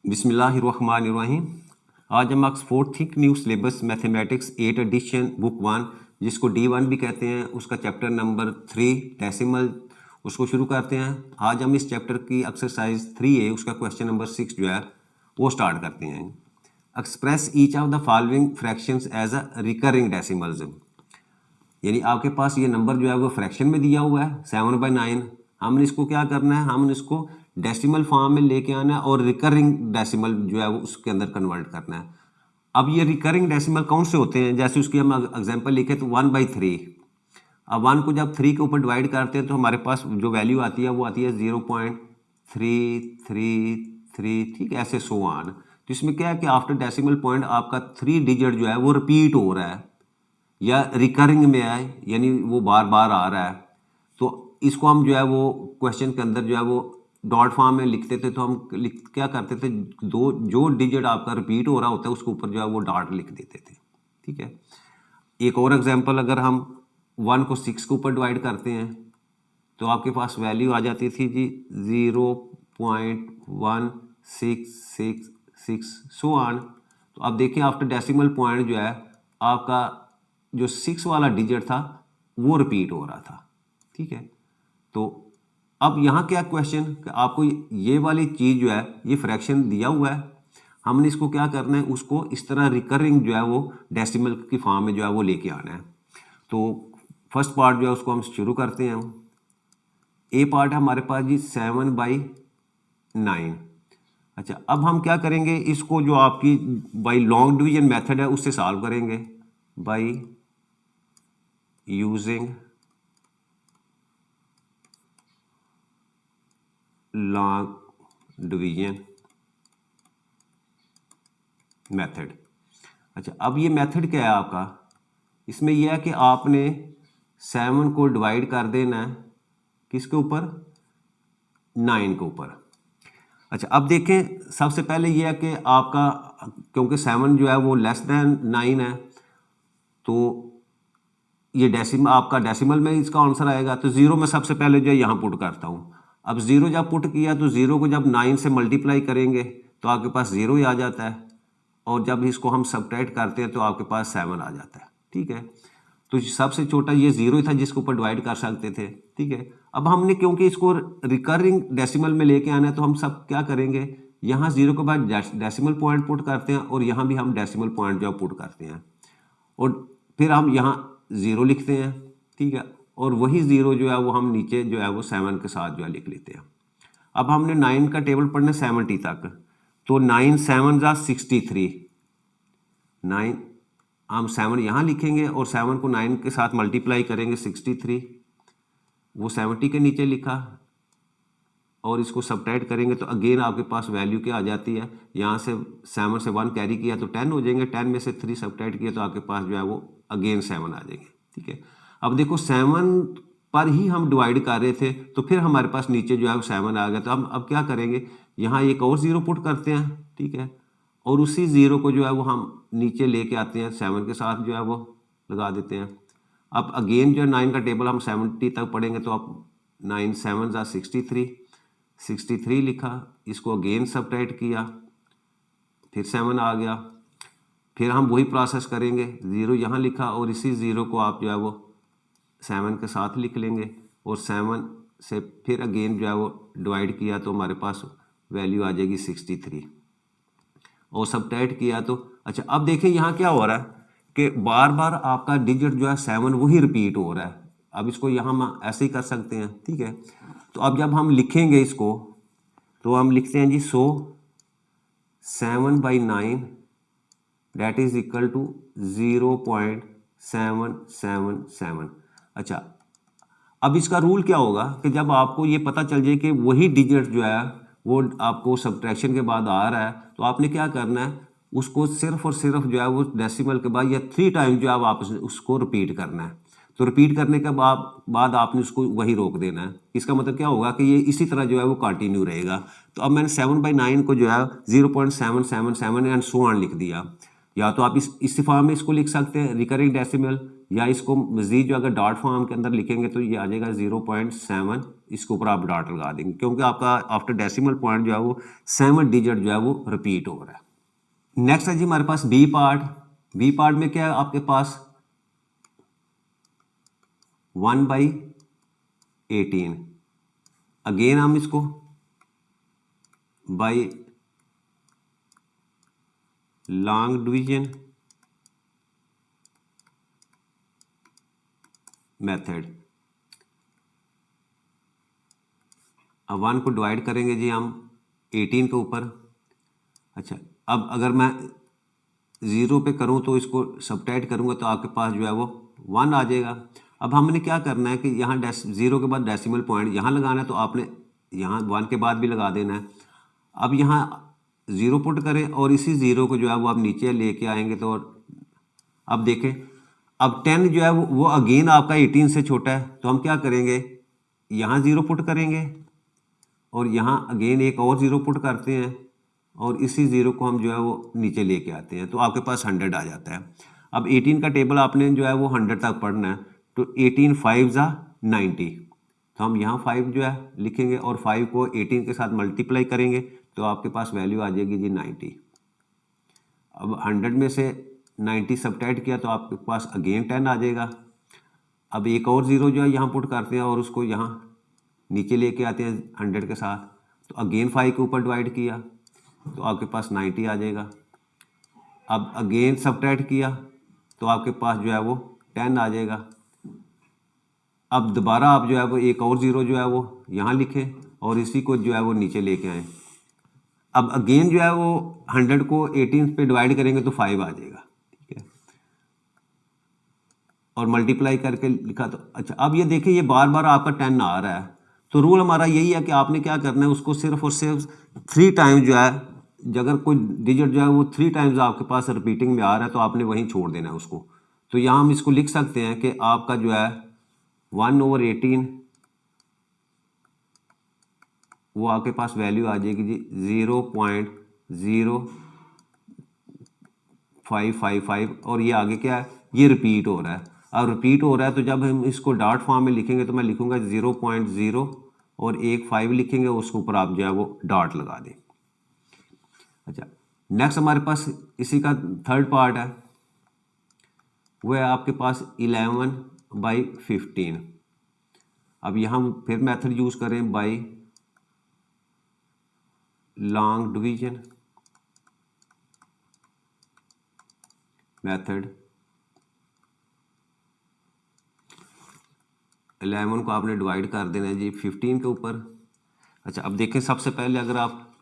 बिस्मिल्लाहिर्रहमानिर्रहीम। आज हम Oxford think new syllabus mathematics 8 addition book 1 जिसको D1 भी कहते हैं उसका चैप्टर नंबर 3 डेसिमल उसको शुरू करते हैं। आज हम इस चैप्टर की एक्सरसाइज 3A उसका क्वेश्चन नंबर 6 जो है वो स्टार्ट करते हैं। Express each of the following fractions as a recurring decimals, यानी आपके पास ये नंबर जो है वो फ्रैक्शन में दिया हुआ है 7/9। हमने इसको क्या करना है, हमने इसको डेसिमल फॉर्म में लेके आना है और रिकरिंग डेसिमल जो है वो उसके अंदर कन्वर्ट करना है। अब ये रिकरिंग डेसिमल कौन से होते हैं, जैसे उसकी हम एग्जांपल लिखे तो 1/3। अब 1 को जब 3 के ऊपर डिवाइड करते हैं तो हमारे पास जो वैल्यू आती है वो आती है 0.333, ठीक है, ऐसे सो ऑन। तो इसमें क्या है कि आफ्टर डेसिमल पॉइंट आपका 3 डिजिट जो है वो रिपीट हो रहा है या रिकरिंग में है, यानी वो बार बार आ रहा है। तो इसको हम जो है वो क्वेश्चन के अंदर जो है वो डॉट फॉर्म में लिखते थे। तो हम क्या करते थे, दो जो डिजिट आपका रिपीट हो रहा होता है उसके ऊपर जो है वो डॉट लिख देते थे, ठीक है। एक और एग्जांपल, अगर हम 1 को 6 के ऊपर डिवाइड करते हैं तो आपके पास वैल्यू आ जाती थी जी 0.1666 सो ऑन। तो अब देखिए आफ्टर डेसिमल पॉइंट जो है आपका जो 6 वाला डिजिट था वो रिपीट हो रहा था, ठीक है। तो अब यहाँ क्या क्वेश्चन, आपको ये वाली चीज़ जो है ये फ्रैक्शन दिया हुआ है, हमने इसको क्या करना है, उसको इस तरह रिकरिंग जो है वो डेसिमल की फॉर्म में जो है वो लेके आना है। तो फर्स्ट पार्ट जो है उसको हम शुरू करते हैं। ए पार्ट है हमारे पास जी 7/9। अच्छा, अब हम क्या करेंगे, इसको जो आपकी बाई लॉन्ग डिवीजन मेथड है उससे सॉल्व करेंगे by using long division method. अच्छा, अब ये मेथड क्या है आपका, इसमें यह है कि आपने 7 को डिवाइड कर देना है किसके ऊपर, 9 के ऊपर। अच्छा, अब देखें सबसे पहले यह है कि आपका क्योंकि 7 जो है वो लेस देन 9 है तो ये डेसिमल आपका डेसिमल में इसका आंसर आएगा। तो 0 में सबसे पहले जो है यहाँ पुट करता हूँ। अब 0 जब पुट किया तो 0 को जब 9 से मल्टीप्लाई करेंगे तो आपके पास 0 ही आ जाता है, और जब इसको हम सब्ट्रैक्ट करते हैं तो आपके पास 7 आ जाता है, ठीक है। तो सबसे छोटा ये 0 ही था जिसके ऊपर डिवाइड कर सकते थे, ठीक है। अब हमने क्योंकि इसको रिकरिंग डेसिमल में लेके आना है तो हम सब क्या करेंगे, यहाँ 0 के बाद डेसिमल पॉइंट पुट करते हैं और यहाँ भी हम डेसिमल पॉइंट जो पुट करते हैं, और फिर हम यहाँ 0 लिखते हैं, ठीक है। और वही 0 जो है वो हम नीचे जो है वो 7 के साथ जो है लिख लेते हैं। अब हमने 9 का टेबल पढ़ना 70 तक, तो 9 7 जा 63। 9 हम 7 यहाँ लिखेंगे और 7 को 9 के साथ मल्टीप्लाई करेंगे 63, वो 70 के नीचे लिखा, और इसको सब्ट्रैक्ट करेंगे तो अगेन आपके पास वैल्यू क्या आ जाती है, यहाँ से 7 से 1 कैरी किया तो 10 हो जाएंगे, 10 में से 3 सब्ट्रैक्ट किया तो आपके पास जो है वो अगेन 7 आ जाएंगे, ठीक है। अब देखो 7 पर ही हम डिवाइड कर रहे थे तो फिर हमारे पास नीचे जो है वो 7 आ गया। तो हम अब क्या करेंगे, यहाँ एक और 0 पुट करते हैं, ठीक है, और उसी 0 को जो है वो हम नीचे लेके आते हैं 7 के साथ जो है वो लगा देते हैं। अब अगेन जो है 9 का टेबल हम 70 तक पढ़ेंगे तो अब 9 7 जा 63 लिखा, इसको अगेन सब्ट्रैक्ट किया, फिर 7 आ गया। फिर हम वही प्रोसेस करेंगे, 0 यहाँ लिखा और इसी 0 को आप जो है वो 7 के साथ लिख लेंगे, और 7 से फिर अगेन जो है वो डिवाइड किया तो हमारे पास वैल्यू आ जाएगी 63, और सब्ट्रैक्ट किया तो अच्छा। अब देखिए यहाँ क्या हो रहा है कि बार बार आपका डिजिट जो है 7 वही रिपीट हो रहा है। अब इसको यहाँ हम ऐसे ही कर सकते हैं, ठीक है। तो अब जब हम लिखेंगे इसको तो हम लिखते हैं जी 7/9 दैट इज इक्वल टू 0.777। अच्छा, अब इसका रूल क्या होगा कि जब आपको ये पता चल जाए कि वही डिजिट जो है वो आपको सब्ट्रैक्शन के बाद आ रहा है तो आपने क्या करना है, उसको सिर्फ और सिर्फ जो है वो डेसिमल के बाद या 3 टाइम जो है आप उसको रिपीट करना है। तो रिपीट करने के बाद आपने उसको वही रोक देना है। इसका मतलब क्या होगा कि ये इसी तरह जो है वो कंटिन्यू रहेगा। तो अब मैंने 7/9 को जो है 0.777 एंड सो ऑन लिख दिया। या तो आप इस फॉर्म में इसको लिख सकते हैं रिकरिंग डेसिमल, या इसको मजीद जो अगर डॉट फॉर्म के अंदर लिखेंगे तो ये आ जाएगा 0.7, इसके ऊपर आप डॉट लगा देंगे क्योंकि आपका आफ्टर डेसिमल पॉइंट जो है वो 7 डिजिट जो है वो रिपीट हो रहा है। नेक्स्ट है जी हमारे पास बी पार्ट। बी पार्ट में क्या है आपके पास 1/18, अगेन हम इसको बाई लॉन्ग डिवीजन मेथड, अब 1 को डिवाइड करेंगे जी हम 18 के ऊपर। अच्छा, अब अगर मैं 0 पे करूं तो इसको सब्ट्रैक्ट करूंगा तो आपके पास जो है वो 1 आ जाएगा। अब हमने क्या करना है कि यहाँ 0 के बाद डेसिमल पॉइंट यहाँ लगाना है, तो आपने यहाँ 1 के बाद भी लगा देना है। अब यहाँ 0 पुट करें और इसी 0 को जो है वो आप नीचे लेके आएंगे तो अब देखें, अब 10 जो है वो अगेन आपका 18 से छोटा है, तो हम क्या करेंगे, यहाँ 0 पुट करेंगे और यहाँ अगेन एक और 0 पुट करते हैं और इसी 0 को हम जो है वो नीचे लेके आते हैं, तो आपके पास 100 आ जाता है। अब 18 का टेबल आपने जो है वो 100 तक पढ़ना है, तो 18 5 ज़ा 90, तो हम यहाँ 5 जो है लिखेंगे और 5 को 18 के साथ मल्टीप्लाई करेंगे तो आपके पास वैल्यू आ जाएगी जी 90। अब 100 में से 90 सब्ट्रैक्ट किया तो आपके पास अगेन 10 आ जाएगा। अब एक और 0 जो है यहाँ पुट करते हैं और उसको यहाँ नीचे लेके आते हैं 100 के साथ, तो अगेन 5 के ऊपर डिवाइड किया तो आपके पास 90 आ जाएगा। अब अगेन सब्ट्रैक्ट किया तो आपके पास जो है वो 10 आ जाएगा। अब दोबारा आप जो है वो एक और 0 जो है वो यहाँ लिखें और इसी को जो है वो नीचे लेके आएँ। अब अगेन जो है वो 100 को 18 पे डिवाइड करेंगे तो 5 आ जाएगा, ठीक है, और मल्टीप्लाई करके लिखा तो अच्छा। अब ये देखिए ये बार बार आपका 10 आ रहा है, तो रूल हमारा यही है कि आपने क्या करना है, उसको सिर्फ और सिर्फ 3 टाइम जो है, अगर कोई डिजिट जो है वो 3 टाइम्स आपके पास रिपीटिंग में आ रहा है तो आपने वहीं छोड़ देना है उसको। तो यहाँ हम इसको लिख सकते हैं कि आपका जो है 1/18 वो आपके पास वैल्यू आ जाएगी जी 0.0555, और ये आगे क्या है, ये रिपीट हो रहा है। अब रिपीट हो रहा है तो जब हम इसको डॉट फॉर्म में लिखेंगे तो मैं लिखूंगा 0.0 और एक 5 लिखेंगे, उसके ऊपर आप जो है वो डॉट लगा दें। अच्छा, नेक्स्ट हमारे पास इसी का थर्ड पार्ट है, वो है आपके पास 11/15। अब यहाँ हम फिर मेथड यूज करें बाई लॉन्ग डिवीजन मेथड। 11 को आपने डिवाइड कर देना है जी 15 के ऊपर। अच्छा, अब देखें सबसे पहले अगर आप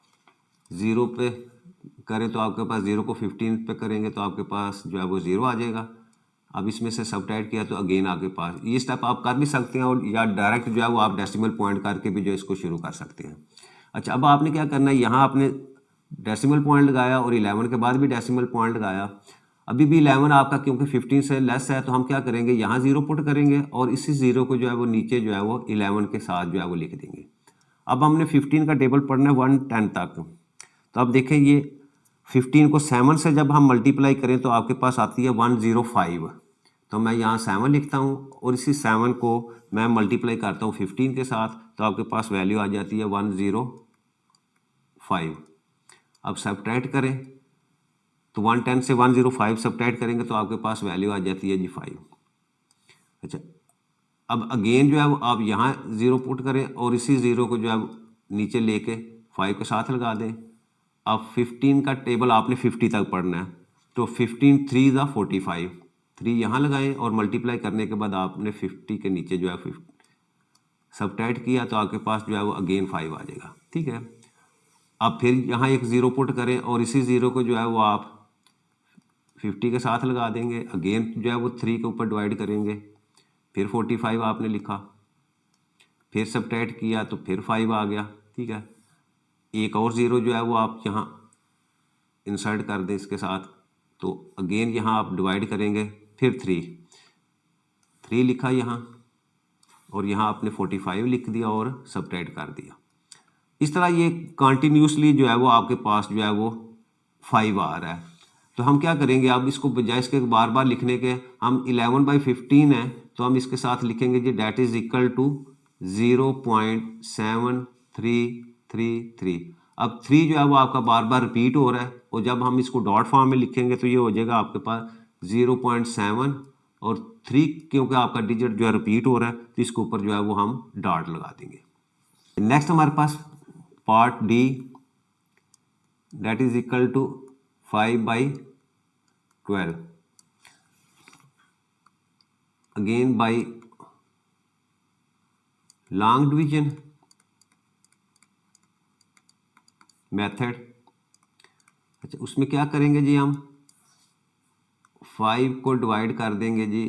0 पे करें तो आपके पास 0 को 15 पे करेंगे तो आपके पास जो है वो 0 आ जाएगा। अब इसमें से सब्ट्रैक्ट किया तो अगेन आपके पास, ये स्टेप आप कर भी सकते हैं और या डायरेक्ट जो है वो आप डेसिमल पॉइंट करके भी जो इसको शुरू कर सकते हैं। अच्छा, अब आपने क्या करना है, यहाँ आपने डेसिमल पॉइंट लगाया और 11 के बाद भी डेसिमल पॉइंट लगाया। अभी भी 11 आपका क्योंकि 15 से लेस है तो हम क्या करेंगे, यहाँ 0 पुट करेंगे और इसी 0 को जो है वो नीचे जो है वो 11 के साथ जो है वो लिख देंगे। अब हमने 15 का टेबल पढ़ना है 110 तक, तो अब देखें ये 15 को 7 से जब हम मल्टीप्लाई करें तो आपके पास आती है 105, तो मैं यहाँ 7 लिखता हूँ और इसी 7 को मैं मल्टीप्लाई करता हूँ 15 के साथ, तो आपके पास वैल्यू आ जाती है 105। अब सब्ट्रैक्ट करें तो 110 से 105 सब्ट्रैक्ट करेंगे तो आपके पास वैल्यू आ जाती है जी 5। अच्छा, अब अगेन जो है वो आप यहाँ 0 पुट करें और इसी 0 को जो है नीचे लेके 5 के साथ लगा दें। अब 15 का टेबल आपने 50 तक पढ़ना है, तो 15 3 ज़ा 45, 3 यहाँ लगाएं और मल्टीप्लाई करने के बाद आपने 50 के नीचे जो है 50 सब्ट्रैक्ट किया तो आपके पास जो है वो अगेन 5 आ जाएगा, ठीक है। अब फिर यहाँ एक 0 पुट करें और इसी 0 को जो है वो आप 50 के साथ लगा देंगे, अगेन जो है वो 3 के ऊपर डिवाइड करेंगे, फिर 45 आपने लिखा, फिर सब्ट्रैक्ट किया तो फिर 5 आ गया, ठीक है। एक और 0 जो है वो आप यहाँ इंसर्ट कर दें इसके साथ, तो अगेन यहाँ आप डिवाइड करेंगे, फिर 3 लिखा यहाँ और यहाँ आपने 45 लिख दिया और सब्ट्रैक्ट कर दिया। इस तरह ये कंटिन्यूसली जो है वो आपके पास जो है वो 5 आ रहा है। तो हम क्या करेंगे, अब इसको बजाय इसके बार बार लिखने के, हम 11/15 है तो हम इसके साथ लिखेंगे जी डेट इज इक्वल टू 0.7333। अब 3 जो है वो आपका बार बार रिपीट हो रहा है, और जब हम इसको डॉट फॉर्म में लिखेंगे तो ये हो जाएगा आपके पास 0.7, और 3 क्योंकि आपका डिजिट जो है रिपीट हो रहा है तो इसके ऊपर जो है वो हम डॉट लगा देंगे। नेक्स्ट हमारे पास part D, that is equal to 5/12, again by long division method. अच्छा, उसमें क्या करेंगे जी, हम 5 को डिवाइड कर देंगे जी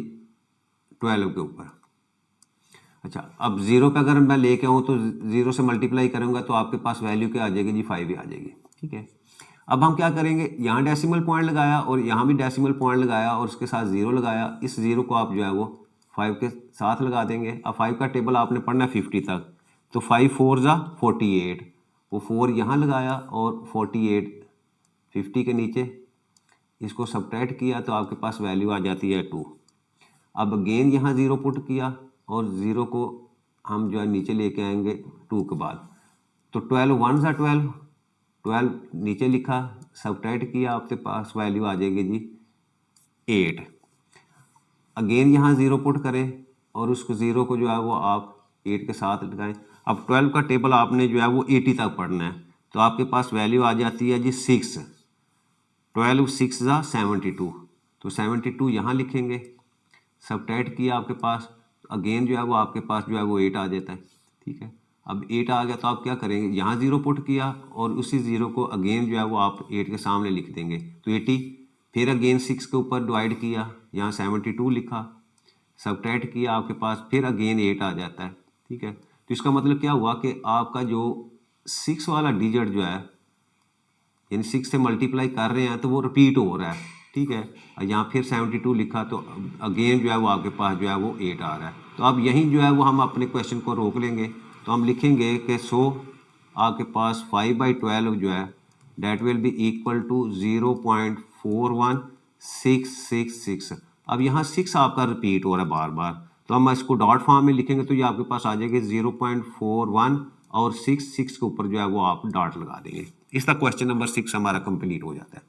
12 के ऊपर। अच्छा, अब 0 पे अगर मैं लेके आऊँ तो 0 से मल्टीप्लाई करूँगा तो आपके पास वैल्यू क्या आ जाएगी जी, 5 ही आ जाएगी। ठीक है, अब हम क्या करेंगे, यहाँ डेसिमल पॉइंट लगाया और यहाँ भी डेसिमल पॉइंट लगाया और उसके साथ 0 लगाया, इस 0 को आप जो है वो 5 के साथ लगा देंगे। अब 5 का टेबल आपने पढ़ना है 50 तक, तो 5 4 ज़ा 48, वो 4 यहाँ लगाया और 48 50 के नीचे इसको सब्ट्रैक्ट किया तो आपके पास वैल्यू आ जाती है 2। अब अगेन यहाँ 0 पुट किया और 0 को हम जो है नीचे लेके आएंगे 2 के बाद, तो 12 1 ज़ा 12, 12 नीचे लिखा, सब्ट्रैक्ट किया, आपके पास वैल्यू आ जाएगी जी 8। अगेन यहाँ 0 पुट करें और उसको 0 को जो है वो आप 8 के साथ लगाएं। अब 12 का टेबल आपने जो है वो 80 तक पढ़ना है, तो आपके पास वैल्यू आ जाती है जी 6। 12 6 ज़ा 72, तो 72 यहाँ लिखेंगे, सब्ट्रैक्ट किया आपके पास, अगेन जो है वो आपके पास जो है वो 8 आ जाता है। ठीक है, अब 8 आ गया तो आप क्या करेंगे, यहाँ 0 पुट किया और उसी 0 को अगेन जो है वो आप 8 के सामने लिख देंगे, तो 80। फिर अगेन 6 के ऊपर डिवाइड किया, यहाँ 72 लिखा, सब्ट्रैक्ट किया, आपके पास फिर अगेन 8 आ जाता है। ठीक है, तो इसका मतलब क्या हुआ कि आपका जो 6 वाला डिजिट जो है, यानी 6 से मल्टीप्लाई कर रहे हैं तो वो रिपीट हो रहा है। ठीक है, यहाँ फिर 72 लिखा तो अगेन जो है वो आपके पास जो है वो 8 आ रहा है। तो अब यहीं जो है वो हम अपने क्वेश्चन को रोक लेंगे, तो हम लिखेंगे कि आपके पास 5/12 जो है that will be equal to 0.41666। अब यहाँ 6 आपका रिपीट हो रहा है बार बार, तो हम इसको डॉट फॉर्म में लिखेंगे तो ये आपके पास आ जाएगी 0.41 और 6 के ऊपर जो है वो आप डॉट लगा देंगे। इसका क्वेश्चन नंबर 6 हमारा कंप्लीट हो जाता है।